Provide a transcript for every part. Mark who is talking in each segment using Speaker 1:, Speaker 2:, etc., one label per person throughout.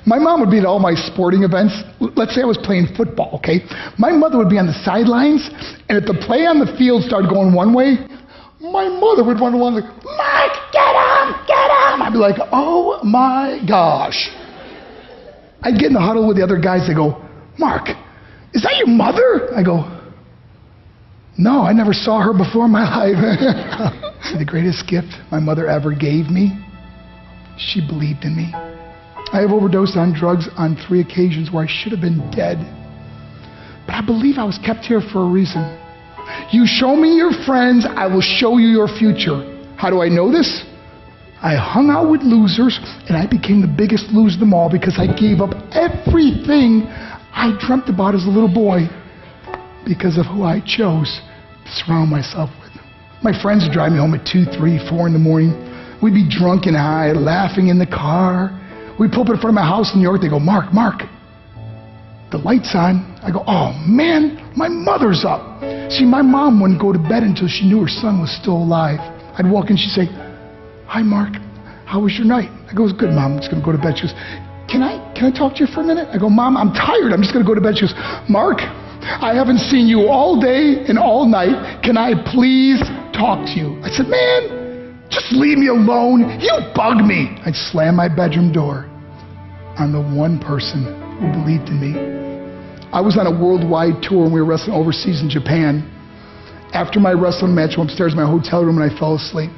Speaker 1: My mom would be at all my sporting events. Let's say I was playing football, okay? My mother would be on the sidelines, and if the play on the field started going one way, my mother would run along like, Mark, get him, get him! I'd be like, oh my gosh. I'd get in the huddle with the other guys. They go, Mark, is that your mother? I go, no, I never saw her before in my life. The greatest gift my mother ever gave me, she believed in me. I have overdosed on drugs on 3 occasions where I should have been dead. But I believe I was kept here for a reason. You show me your friends, I will show you your future. How do I know this? I hung out with losers, and I became the biggest loser of them all because I gave up everything I dreamt about as a little boy because of who I chose to surround myself with. My friends would drive me home at 2, 3, 4 in the morning. We'd be drunk and high, laughing in the car. We'd pull up in front of my house in New York. They go, Mark, the light's on. I go, oh man, my mother's up. See, my mom wouldn't go to bed until she knew her son was still alive. I'd walk in, she'd say, hi Mark, how was your night? I go, it was good, Mom, I'm just gonna go to bed. She goes, can I talk to you for a minute? I go, Mom, I'm tired, I'm just gonna go to bed. She goes, Mark, I haven't seen you all day and all night. Can I please talk to you? I said, man, just leave me alone. You bug me. I'd slam my bedroom door on the one person who believed in me. I was on a worldwide tour and we were wrestling overseas in Japan. After my wrestling match, I went upstairs in my hotel room and I fell asleep.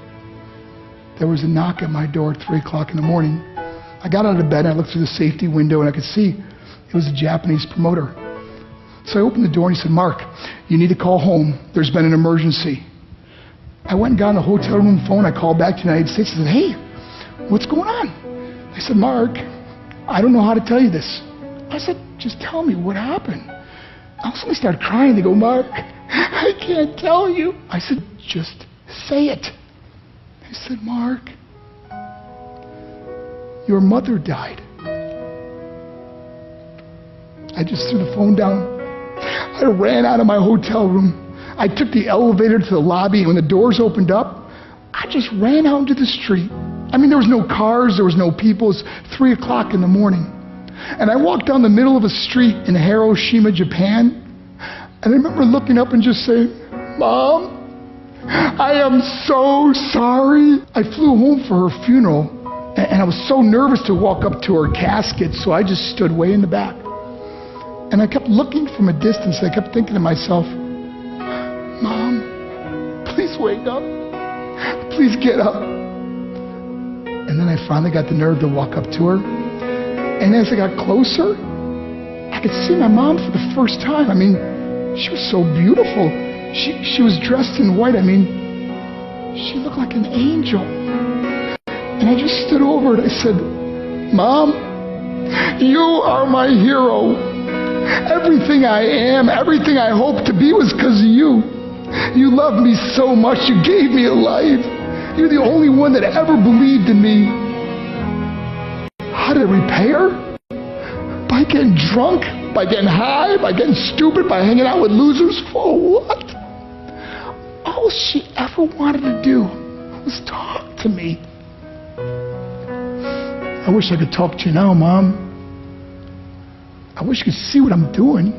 Speaker 1: There was a knock at my door at 3 o'clock in the morning. I got out of bed and I looked through the safety window and I could see it was a Japanese promoter. So I opened the door and he said, Mark, you need to call home. There's been an emergency. I went and got on the hotel room phone. I called back to the United States and said, hey, what's going on? They said, Mark, I don't know how to tell you this. I said, just tell me what happened. I suddenly started crying. They go, Mark, I can't tell you. I said, just say it. They said, Mark, your mother died. I just threw the phone down. I ran out of my hotel room. I took the elevator to the lobby, and when the doors opened up, I just ran out into the street. I mean, there was no cars, there was no people. It was 3 o'clock in the morning. And I walked down the middle of a street in Hiroshima, Japan, and I remember looking up and just saying, Mom, I am so sorry. I flew home for her funeral, and I was so nervous to walk up to her casket, so I just stood way in the back. And I kept looking from a distance. I kept thinking to myself, Mom, please wake up. Please get up. And then I finally got the nerve to walk up to her. And as I got closer, I could see my mom for the first time. I mean, she was so beautiful. She was dressed in white. I mean, she looked like an angel. And I just stood over her and I said, Mom, you are my hero. Everything I am, everything I hope to be was because of you. You loved me so much, you gave me a life. You're the only one that ever believed in me. How did I repay her? By getting drunk, by getting high, by getting stupid, by hanging out with losers? For what? All she ever wanted to do was talk to me. I wish I could talk to you now, Mom. I wish you could see what I'm doing.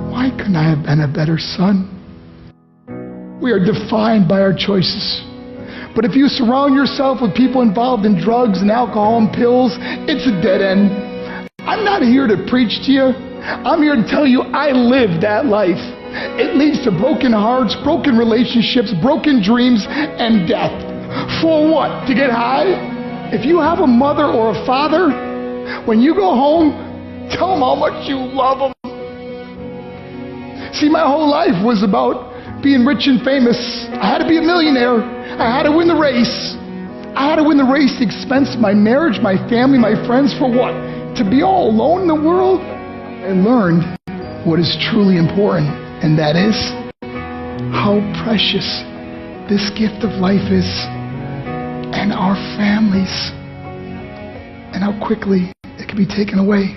Speaker 1: Why couldn't I have been a better son? We are defined by our choices. But if you surround yourself with people involved in drugs and alcohol and pills, it's a dead end. I'm not here to preach to you. I'm here to tell you I lived that life. It leads to broken hearts, broken relationships, broken dreams, and death. For what? To get high? If you have a mother or a father, when you go home, tell them how much you love them. See, my whole life was about being rich and famous. I had to be a millionaire. I had to win the race. I had to win the race at the expense of my marriage, my family, my friends. For what? To be all alone in the world? I learned what is truly important, and that is how precious this gift of life is, and our families, and how quickly it can be taken away.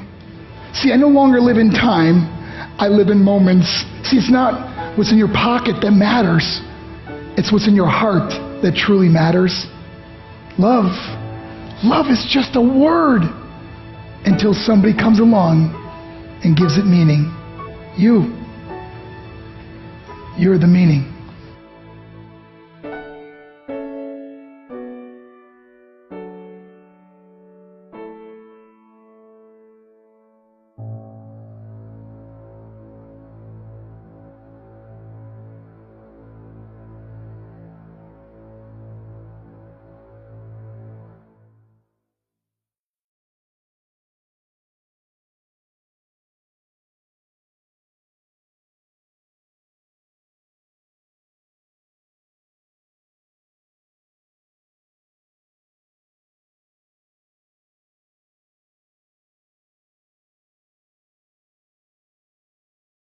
Speaker 1: See, I no longer live in time. I live in moments. See, it's not what's in your pocket that matters. It's what's in your heart that truly matters. Love Love is just a word until somebody comes along and gives it meaning. You're the meaning.